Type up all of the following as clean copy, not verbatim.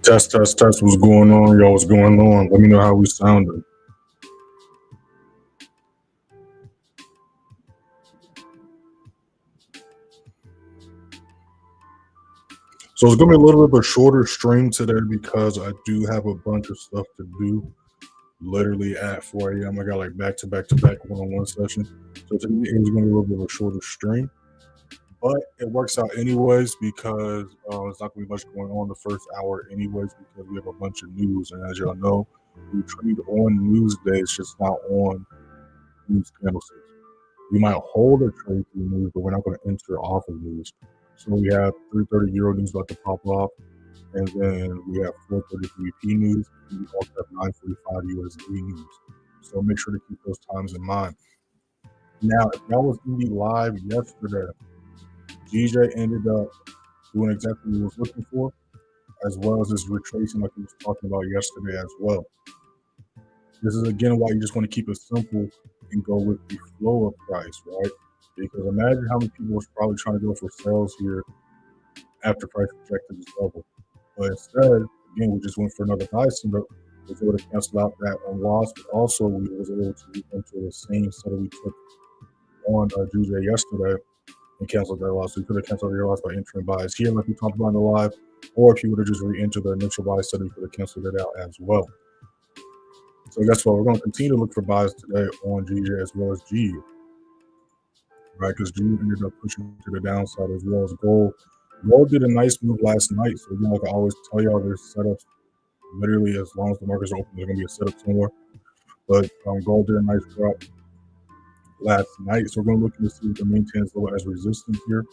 Test, test, test. What's going on, y'all? What's going on? Let me know how we sounding. So it's gonna be a little bit of a shorter stream today because I do have a bunch of stuff to do. Literally at 4 a.m. I got like back-to-back one-on-one session. So today is gonna be a little bit of a shorter stream. But it works out anyways because it's not gonna be much going on the first hour anyways because we have a bunch of news. And as y'all know, we trade on news days, just not on news candlesticks. We might hold a trade through news, but we're not going to enter off of news. So we have 330 Euro news about to pop off, and then we have 430 GBP news, and we also have 945 USD news. So make sure to keep those times in mind. Now, if that was in the live yesterday, DJ ended up doing exactly what he was looking for, as well as this retracing like he was talking about yesterday as well. This is again why you just want to keep it simple and go with the flow of price, right? Because imagine how many people was probably trying to go for sales here after price rejected this level. But instead, again, we just went for another buy signal. We was able to cancel out that one loss, but also we was able to enter the same setup we took on GJ yesterday and canceled that loss. So you could have canceled your loss by entering buys here, like we talked about in the live, or if you would have just re-entered the initial buy setup, you could have canceled it out as well. So guess what? We're going to continue to look for buys today on GJ as well as GU, right? Because GU ended up pushing to the downside as well as gold. Gold did a nice move last night. So again, like I always tell y'all, there's setups. Literally, as long as the market's open, there's going to be a setup somewhere. But gold did a nice drop last night. So we're going to look to see if it maintains lower as resistance here.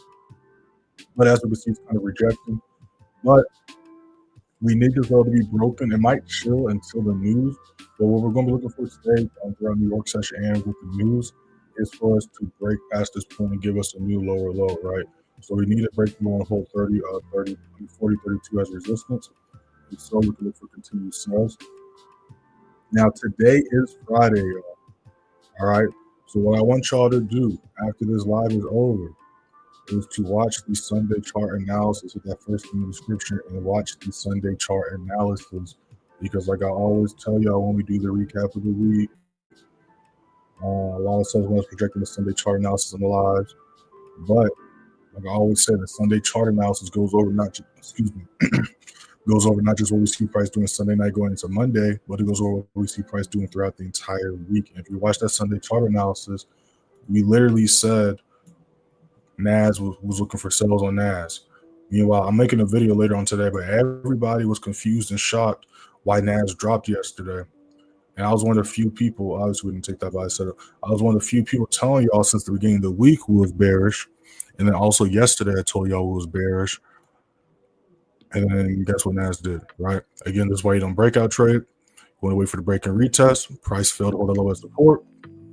But as we can see, it's kind of rejecting. But we need this level to be broken. It might chill until the news. But what we're going to be looking for today throughout New York session and with the news is for us to break past this point and give us a new lower low, right? So we need to break through on hold 40, 32 as resistance. And so we can look for continued sales. Now, today is Friday, y'all. All right. So what I want y'all to do after this live is over is to watch the Sunday chart analysis with that first in the description and watch the Sunday chart analysis. Because like I always tell y'all when we do the recap of the week, a lot of sellers want us projecting the Sunday chart analysis in the lives. But like I always say, the Sunday chart analysis goes over not just, goes over not just what we see price doing Sunday night going into Monday, but it goes over what we see price doing throughout the entire week. And if you watch that Sunday chart analysis, we literally said NAS was looking for sales on NAS. Meanwhile, I'm making a video later on today, but everybody was confused and shocked why NAS dropped yesterday. And I was one of the few people, obviously we didn't take that by setup. I was one of the few people telling y'all since the beginning of the week who was bearish. And then also yesterday I told y'all who was bearish. And then guess what NAS did, right? Again, this is why you don't breakout trade. You want to wait for the break and retest. Price failed to hold the low as support,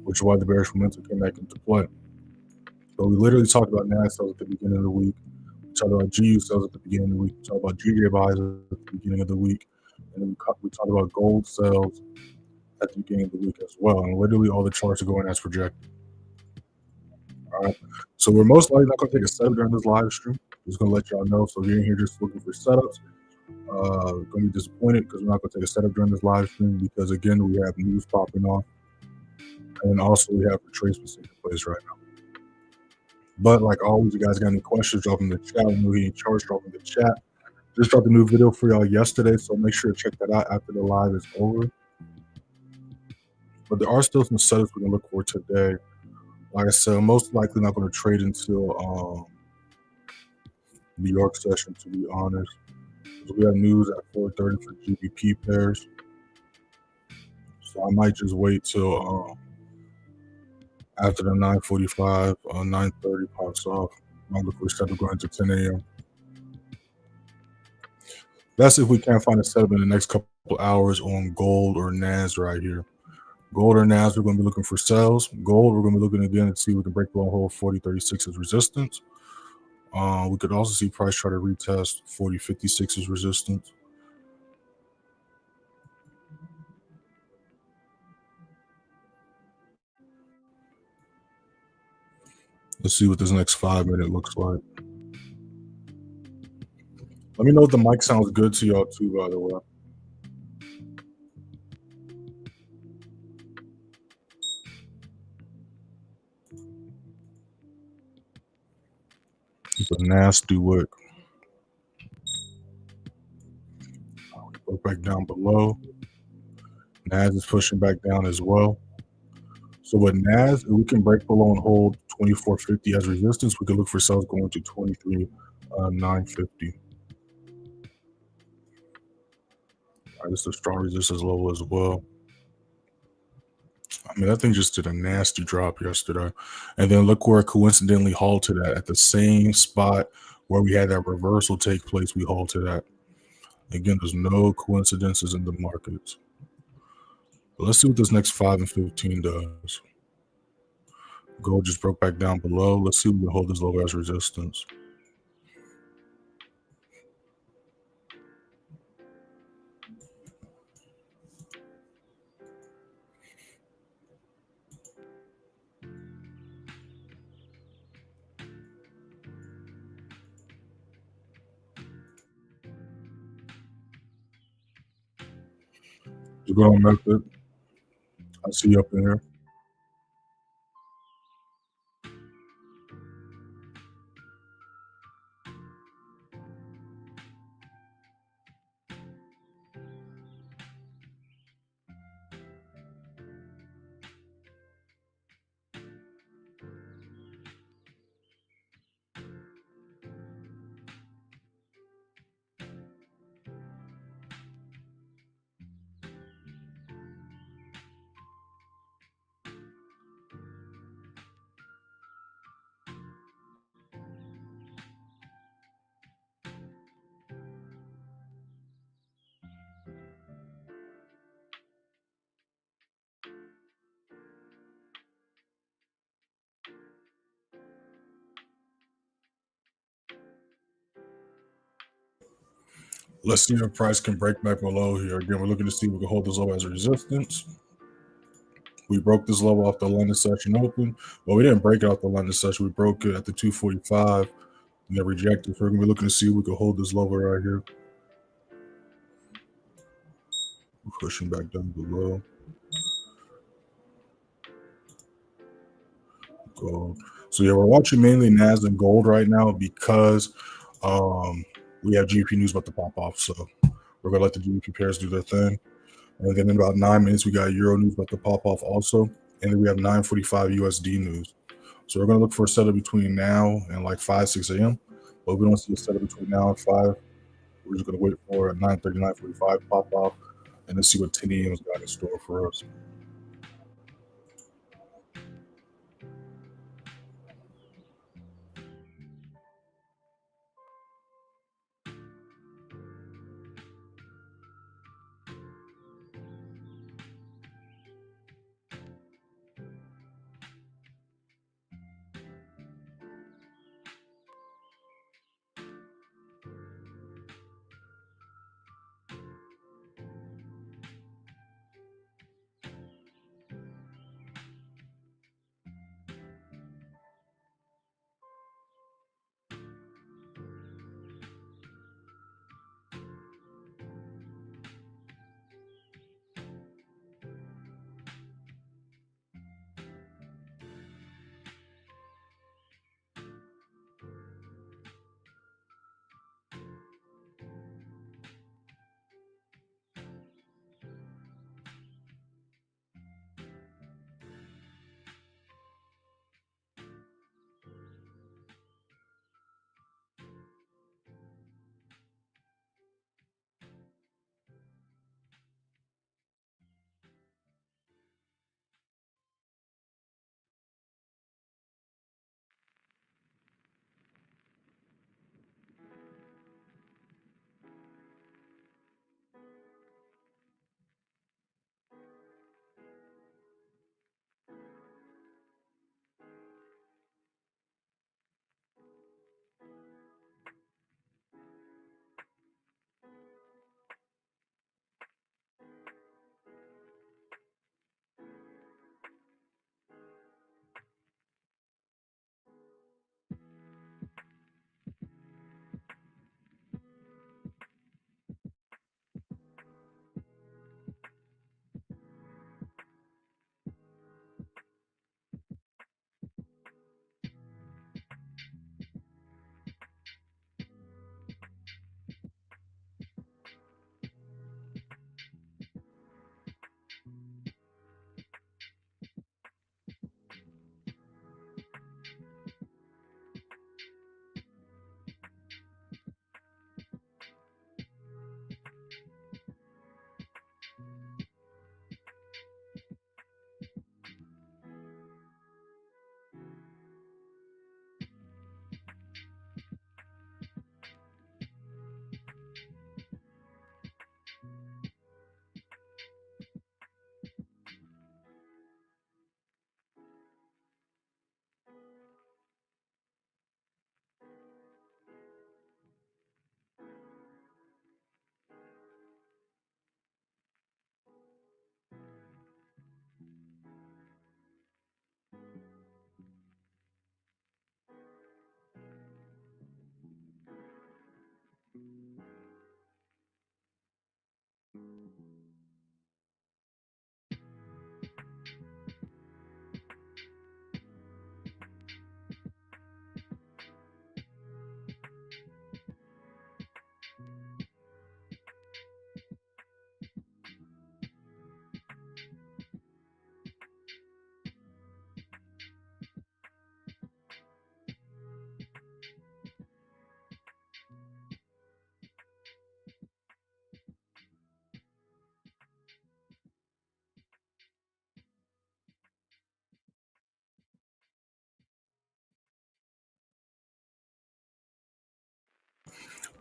which is why the bearish momentum came back into play. So we literally talked about NAS sales at the beginning of the week. We talked about GU sales at the beginning of the week. We talked about GJ buys at the beginning of the week. And then we talked about gold sales at the beginning of the week as well. And literally all the charts are going as projected. All right. So we're most likely not going to take a setup during this live stream. Just going to let y'all know. So if you're in here just looking for setups, going to be disappointed because we're not going to take a setup during this live stream because, again, we have news popping off. And also we have retracements taking place right now. But like always, you guys got any questions, drop in the chat. We know any charts, drop in the chat. Just dropped a new video for y'all yesterday, so make sure to check that out after the live is over. But there are still some setups we can look for today. Like I said, I'm most likely not going to trade until New York session, to be honest. So we have news at 4:30 for GBP pairs. So I might just wait till after the 9:45, 9:30 pops off. I'm looking for setup going to 10 a.m. That's if we can't find a setup in the next couple hours on gold or NAS right here. Gold or NAS, we're going to be looking for sales. Gold, we're going to be looking again to see if we can break below hold 40.36 as resistance. We could also see price try to retest 40.56 as resistance. Let's see what this next 5 minute looks like. Let me know if the mic sounds good to y'all too, by the way. It's a nasty wick. Go back down below. NAS is pushing back down as well. So with NAS, if we can break below and hold 2450 as resistance, we can look for sales going to 23,950. All right, this is a strong resistance level as well. I mean, that thing just did a nasty drop yesterday. And then look where it coincidentally halted at the same spot where we had that reversal take place, we halted at. Again, there's no coincidences in the markets. But let's see what this next 5 and 15 does. Gold just broke back down below. Let's see if we can hold this low as resistance. You go on method. I see you up in here. Let's see if price can break back below here. Again, we're looking to see if we can hold this low as a resistance. We broke this level off the London session open. Well, we didn't break it off the London session. We broke it at the 245 and then rejected. So we're going to be looking to see if we can hold this level right here. We're pushing back down below. Gold. So yeah, we're watching mainly NAS and gold right now because we have GBP news about to pop off. So we're going to let the GBP pairs do their thing. And then in about 9 minutes, we got Euro news about to pop off also. And then we have 9:45 USD news. So we're going to look for a setup between now and like 5, 6 a.m. But if we don't see a setup between now and 5, we're just going to wait for a 9:30, 9:45 pop off and then see what 10 a.m. has got in store for us.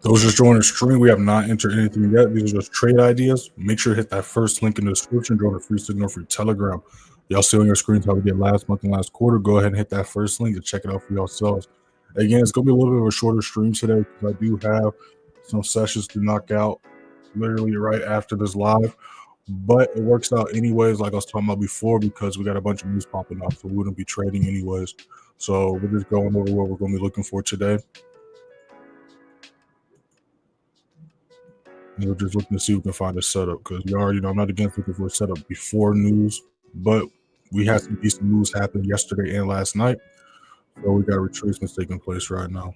Those just joining the stream, we have not entered anything yet. These are just trade ideas. Make sure to hit that first link in the description. Join the free signal for your Telegram. Y'all see on your screens how we did last month and last quarter. Go ahead and hit that first link and check it out for yourselves. Again, it's going to be a little bit of a shorter stream today because I do have some sessions to knock out literally right after this live. But it works out anyways, like I was talking about before, because we got a bunch of news popping up, so we wouldn't be trading anyways. So we're just going over what we're going to be looking for today. We're just looking to see if we can find a setup, because you already know I'm not against looking for a setup before news, but we had some decent news happen yesterday and last night, so we got retracements taking place right now.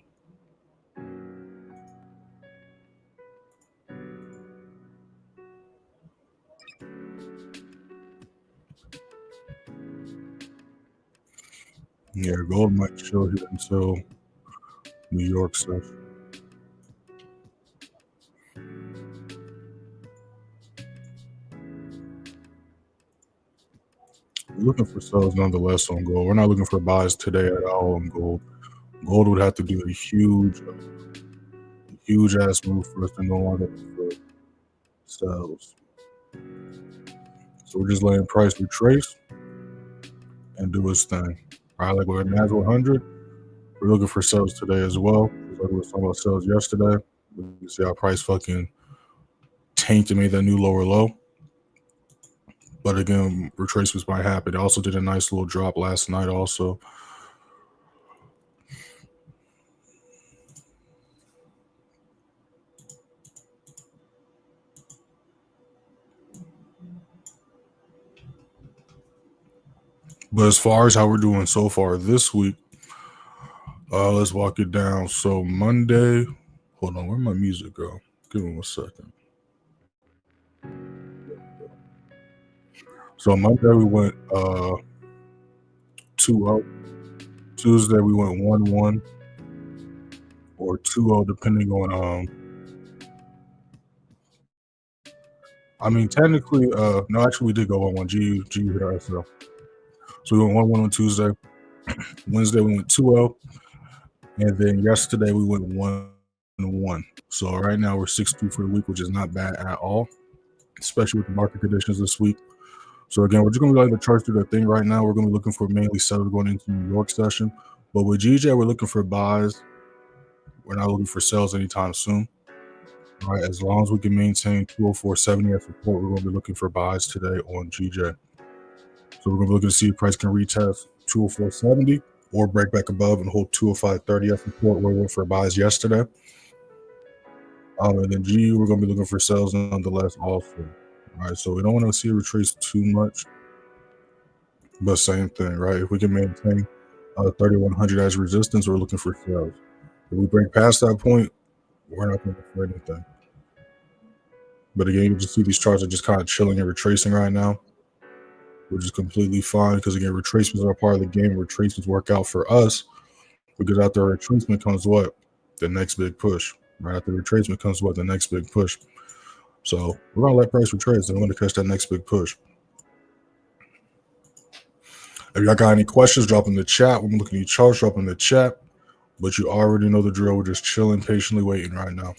Yeah, gold might chill here until New York session. We're looking for sells nonetheless on gold. We're not looking for buys today at all on gold. Gold would have to do a huge ass move for us to no longer look for sells. So we're just letting price retrace and do its thing. All right, like we're at NAS100. We're looking for sells today as well. Just like we were talking about sells yesterday. You see how price fucking tanked and made that new lower low. But again, retracements might happen. It also did a nice little drop last night also. But as far as how we're doing so far this week, let's walk it down. So Monday, hold on, where'd my music go? Give me 1 second. So Monday we went 2-0. Tuesday we went 1-1 or 2-0 depending on I mean technically no, actually we did go 1-1. GU hit our SL. So we went 1-1 on Tuesday. Wednesday we went 2-0. And then yesterday we went 1-1. So right now we're 6-2 for the week, which is not bad at all, especially with the market conditions this week. So again, we're just going to be letting the charts do their thing right now. We're going to be looking for mainly sellers going into New York session. But with GJ, we're looking for buys. We're not looking for sales anytime soon. All right, as long as we can maintain 204.70 as support, we're going to be looking for buys today on GJ. So we're going to be looking to see if price can retest 204.70 or break back above and hold 205.30 as support where we went for buys yesterday. And then GU, we're going to be looking for sales nonetheless also. All right, so we don't want to see a retrace too much, but same thing, right? If we can maintain 3,100 as resistance, we're looking for sales. If we break past that point, we're not going to look for anything. But again, you just see these charts are just kind of chilling and retracing right now, which is completely fine because again, retracements are part of the game. Retracements work out for us because after a retracement comes what? The next big push. Right after retracement comes what? The next big push. So we're gonna let price retrace and we're gonna catch that next big push. If y'all got any questions, drop in the chat. We're looking at each charts, drop in the chat. But you already know the drill. We're just chilling, patiently waiting right now.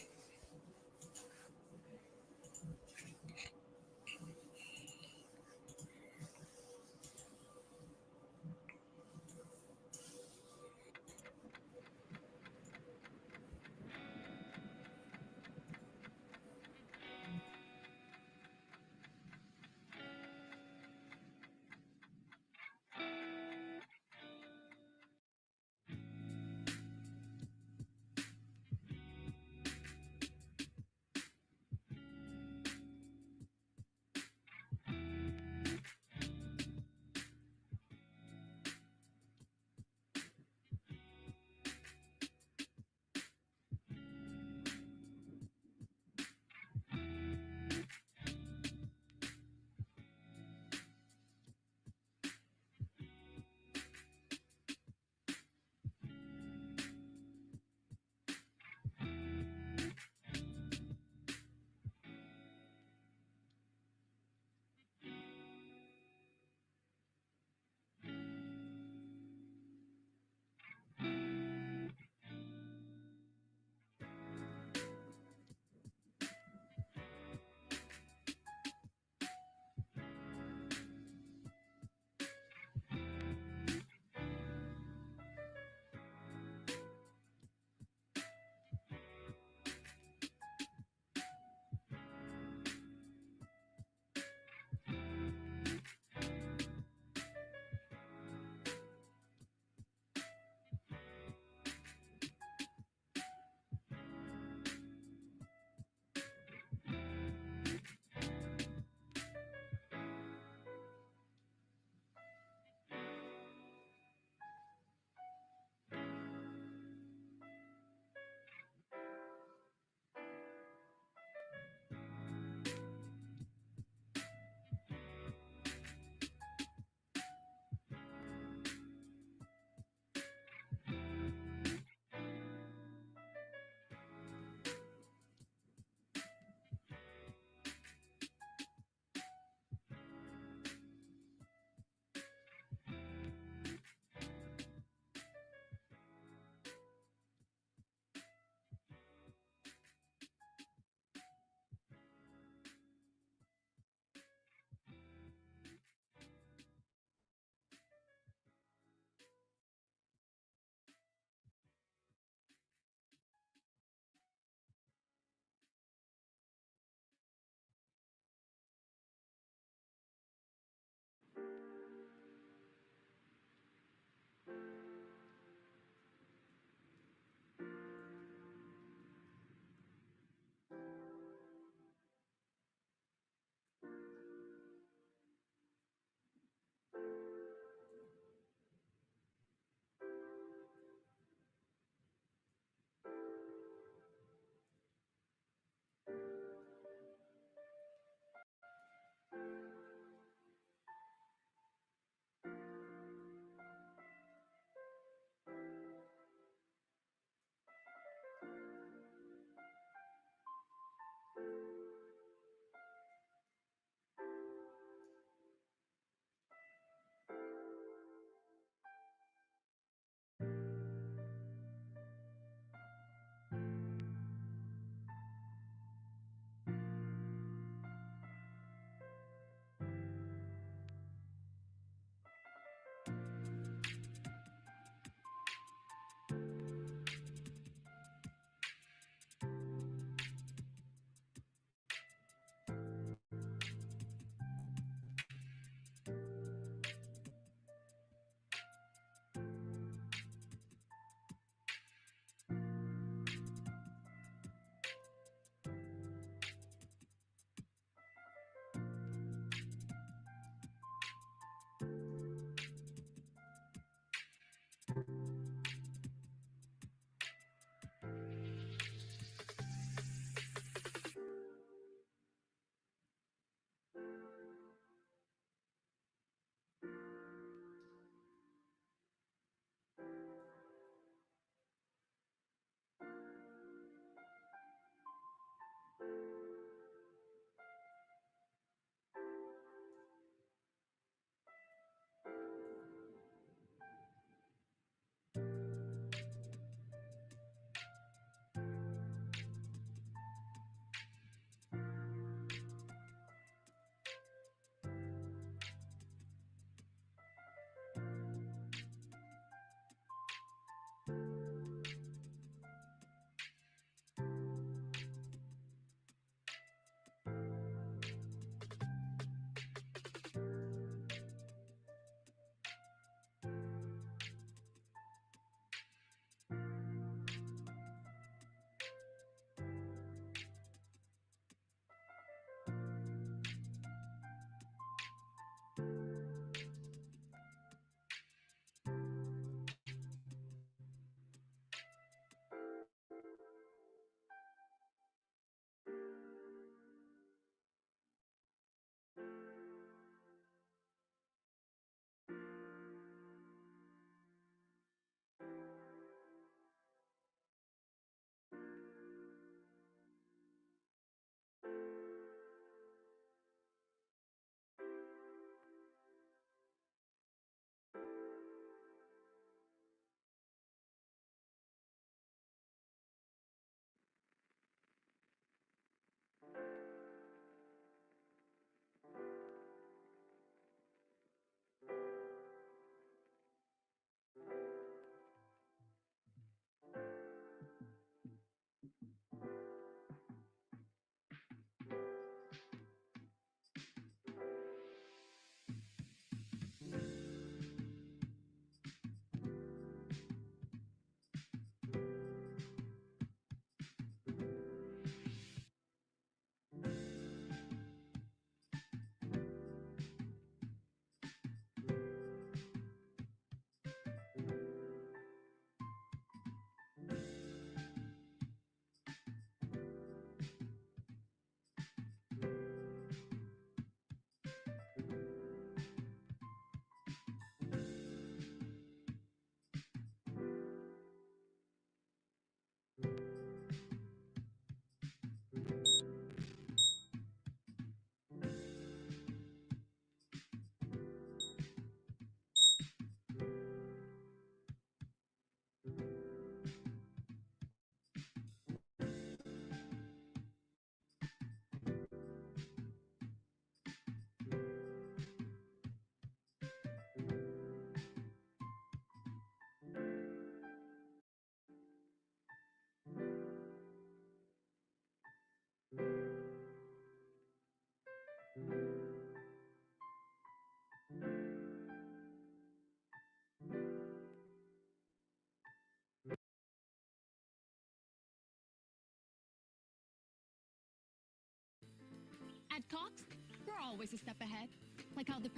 At Cox, we're always a step ahead. Like how the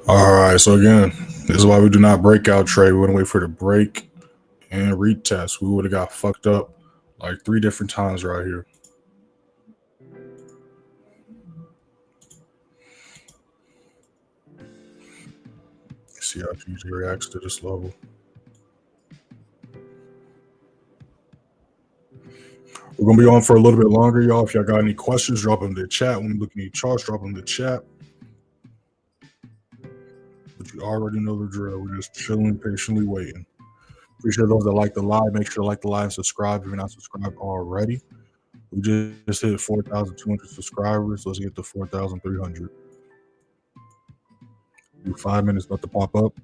All right, so again, this is why we do not breakout trade. We want to wait for the break and retest. We would have got fucked up like 3 different times right here. See how GG reacts to this level. We're gonna be on for a little bit longer, y'all. If y'all got any questions, drop them in the chat. When you look at any charts, drop them in the chat. But you already know the drill. We're just chilling, patiently waiting. Appreciate those that like the live. Make sure to like the live and subscribe if you're not subscribed already. We just hit 4,200 subscribers. Let's get to 4,300. 5 minutes about to pop up.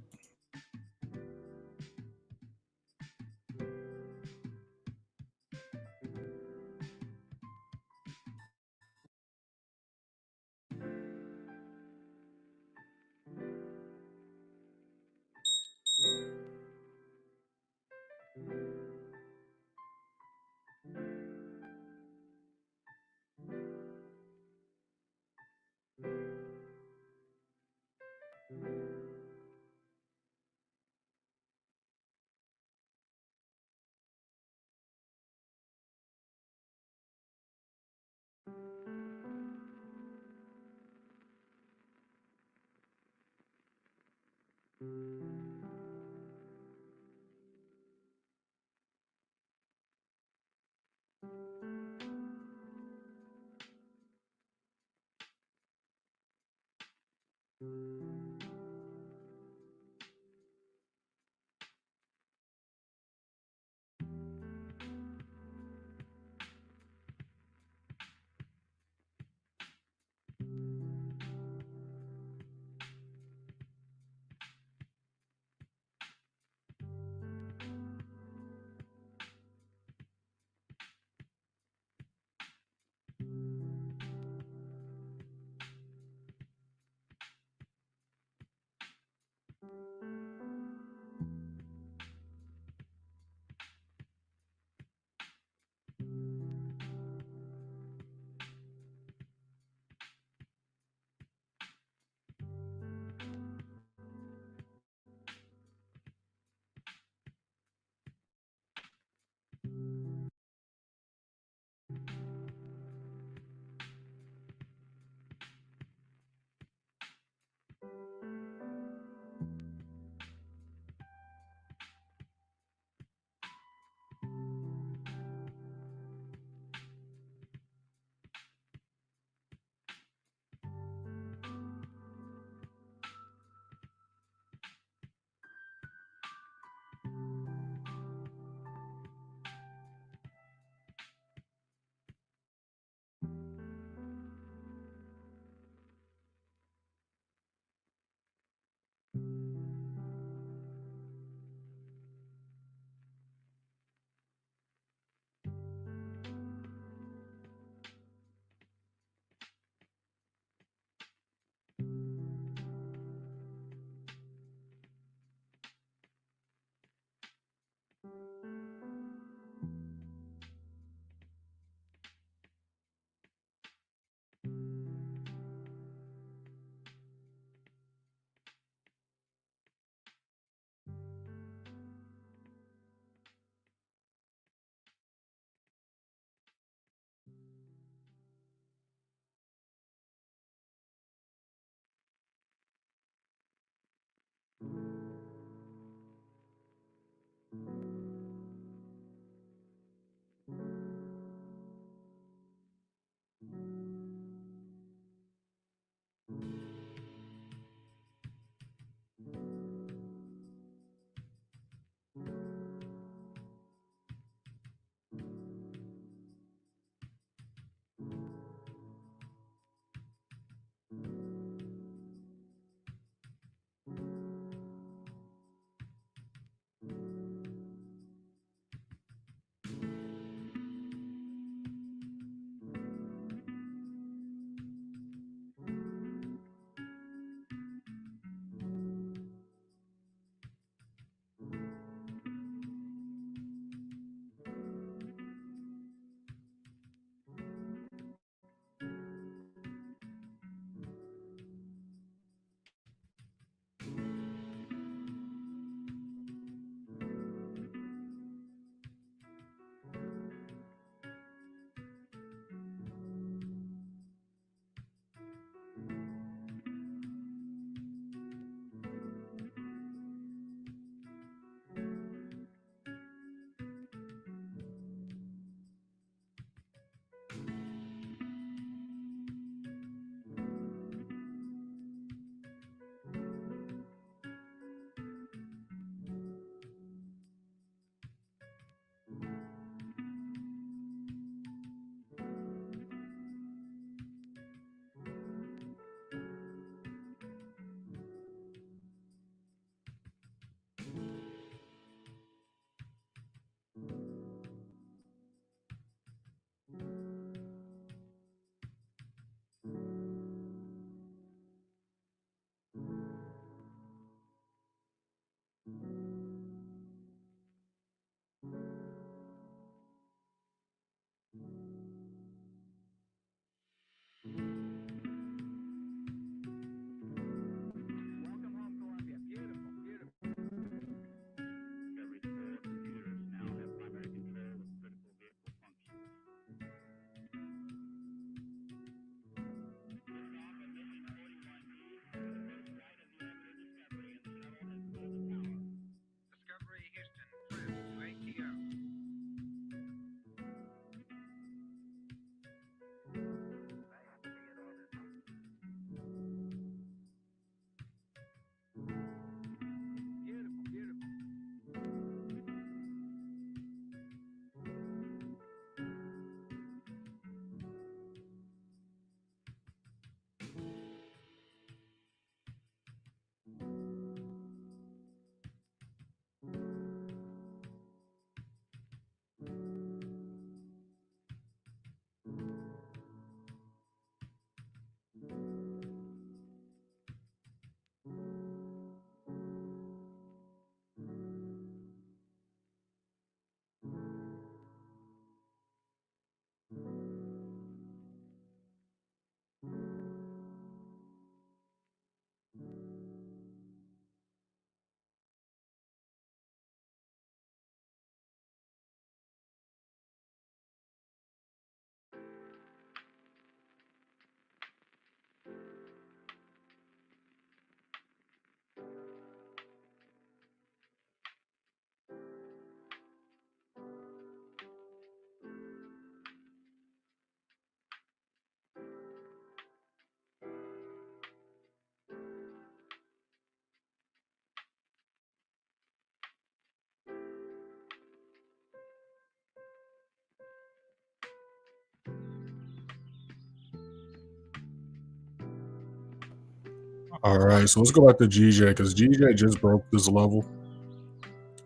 All right, so let's go back to GJ because GJ just broke this level.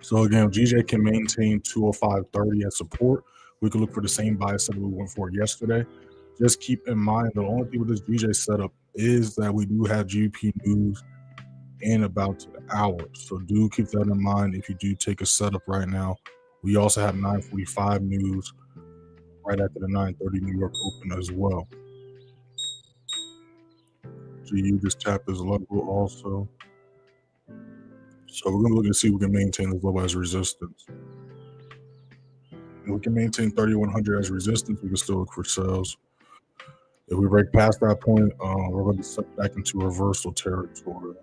So again, GJ can maintain 205.30 as support. We can look for the same buy setup we went for yesterday. Just keep in mind the only thing with this GJ setup is that we do have GP news in about an hour. So do keep that in mind if you do take a setup right now. We also have 9:45 news right after the 9:30 New York Open as well. GU just tapped this level also. So we're gonna look and see if we can maintain this level as resistance. If we can maintain 3,100 as resistance, we can still look for sales. If we break past that point, we're going to be set back into reversal territory.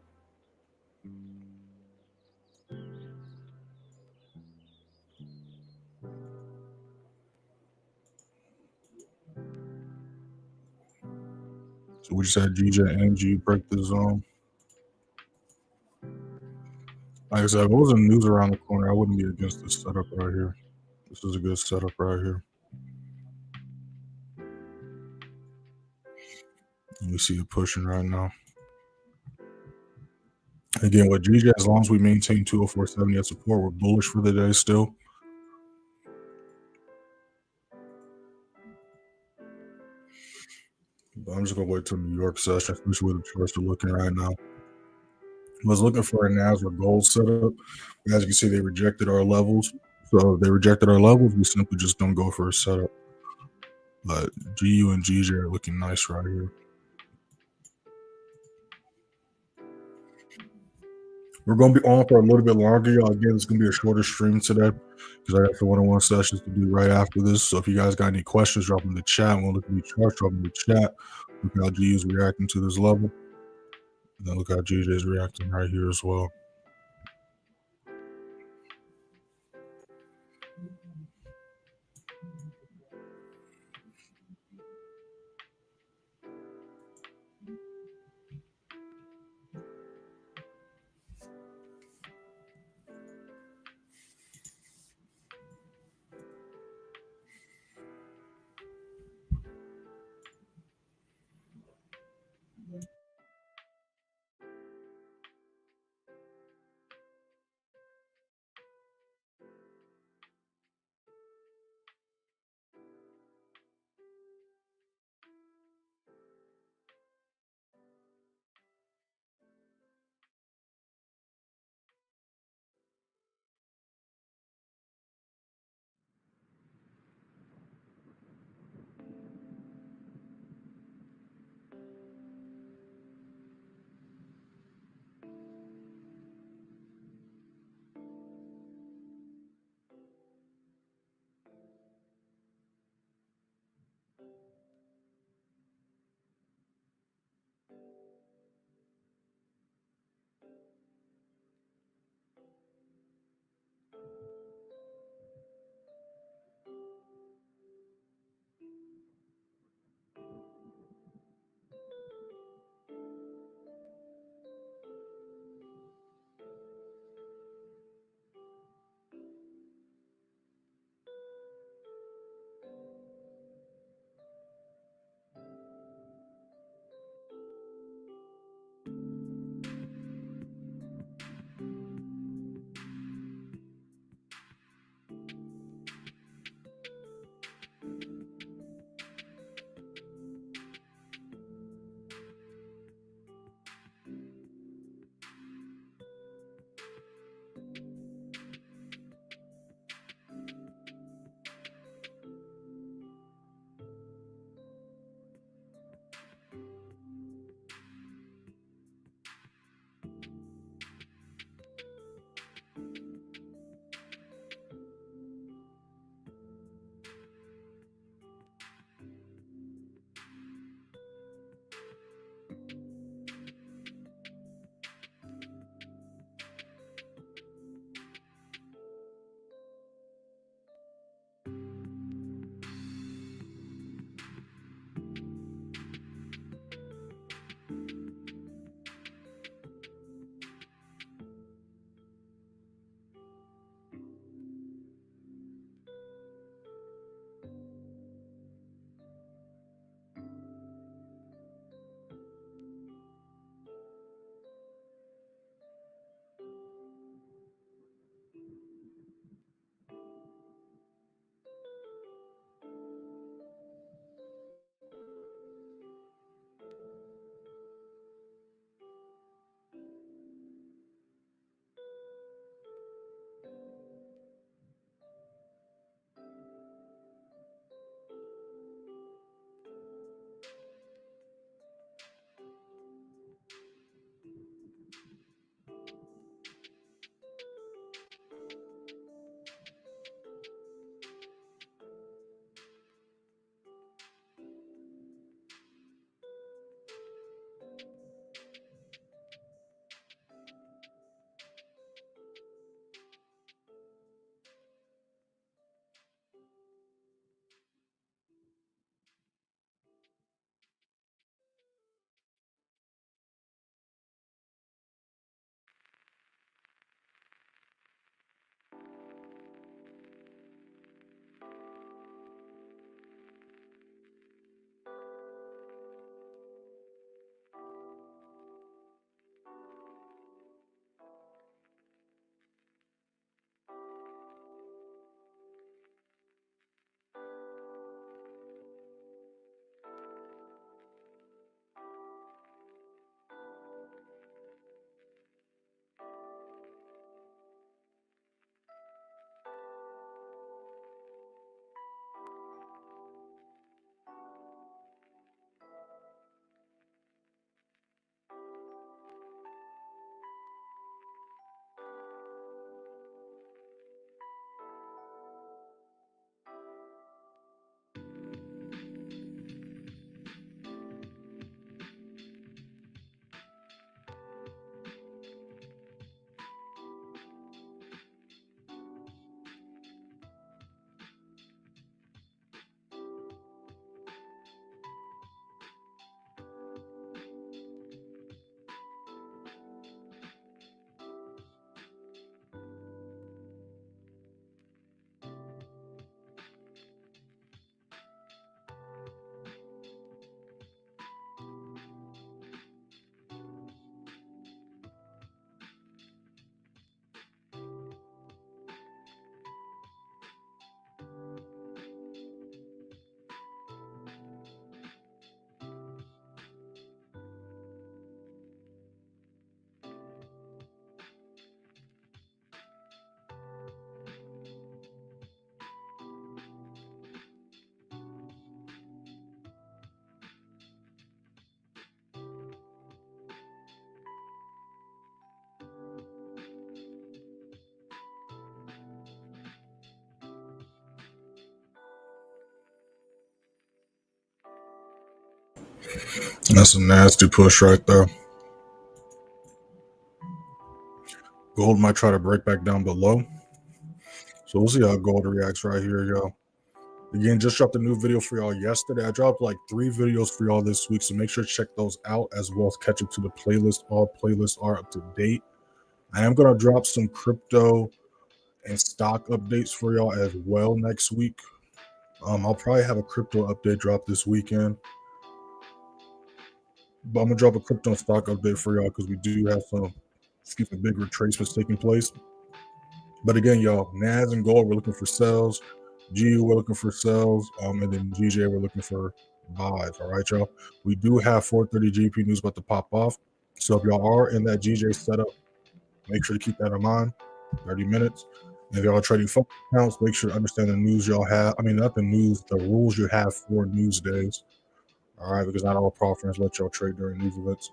So we just had GJ and G break the zone. Like I said, if it wasn't news around the corner, I wouldn't be against this setup right here. This is a good setup right here. We see it pushing right now. Again, with GJ, as long as we maintain 204.70 as support, we're bullish for the day still. But I'm just going to wait till New York session, especially where the charts are looking right now. I was looking for a NAS or gold setup. As you can see, they rejected our levels. So if they rejected our levels, we simply just don't go for a setup. But GU and GJ are looking nice right here. We're going to be on for a little bit longer, y'all. Again, it's going to be a shorter stream today because I got some one-on-one sessions to do right after this. So if you guys got any questions, drop them in the chat. We'll look at the charts, drop them in the chat. Look how GU is reacting to this level. And then look how GJ is reacting right here as well. That's a nasty push right there. Gold might try to break back down below. So we'll see how gold reacts right here, y'all. Again, just dropped a new video for y'all yesterday. I dropped like 3 videos for y'all this week, so make sure to check those out as well as catch up to the playlist. All playlists are up to date. I am going to drop some crypto and stock updates for y'all as well next week. I'll probably have a crypto update drop this weekend. But I'm going to drop a crypto and stock update for y'all because we do have some big retracements taking place. But again, y'all, NAS and gold, we're looking for sells. GU, we're looking for sells. And then GJ, we're looking for buys. All right, y'all. We do have 430 GP news about to pop off. So if y'all are in that GJ setup, make sure to keep that in mind. 30 minutes. And if y'all are trading phone accounts, make sure to understand the news y'all have. I mean, not the news, the rules you have for news days. All right, because not all prop firms let y'all trade during news events.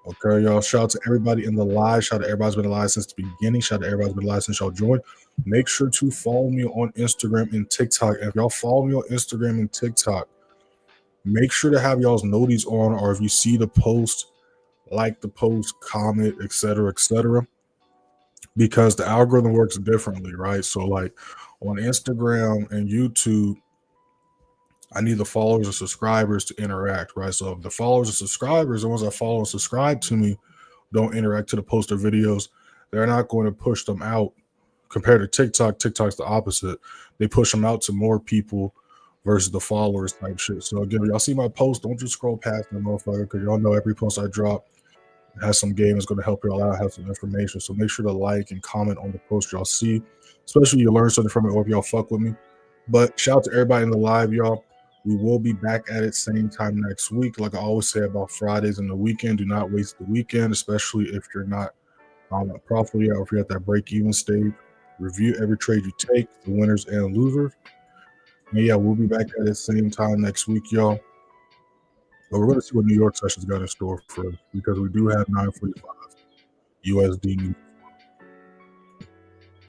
Okay, y'all. Shout out to everybody in the live. Shout out to everybody's been live since the beginning. Shout out to everybody's been live since y'all joined. Make sure to follow me on Instagram and TikTok. And if y'all follow me on Instagram and TikTok, make sure to have y'all's noties on, or if you see the post, like the post, comment, etc., because the algorithm works differently, right? So, like on Instagram and YouTube, I need the followers and subscribers to interact, right? So if the followers and subscribers, the ones that follow and subscribe to me, don't interact to the post or videos, they're not going to push them out. Compared to TikTok, TikTok's the opposite. They push them out to more people versus the followers type shit. So again, y'all see my post, don't just scroll past that motherfucker, because y'all know every post I drop has some game that's going to help y'all out, have some information. So make sure to like and comment on the post y'all see, especially you learn something from it or if y'all fuck with me. But shout out to everybody in the live, y'all. We will be back at it same time next week. Like I always say about Fridays and the weekend, do not waste the weekend, especially if you're not profitable yet or if you're at that break-even stage. Review every trade you take, the winners and losers. And yeah, we'll be back at it same time next week, y'all. But we're going to see what New York sessions got in store for us because we do have 9:45 USD news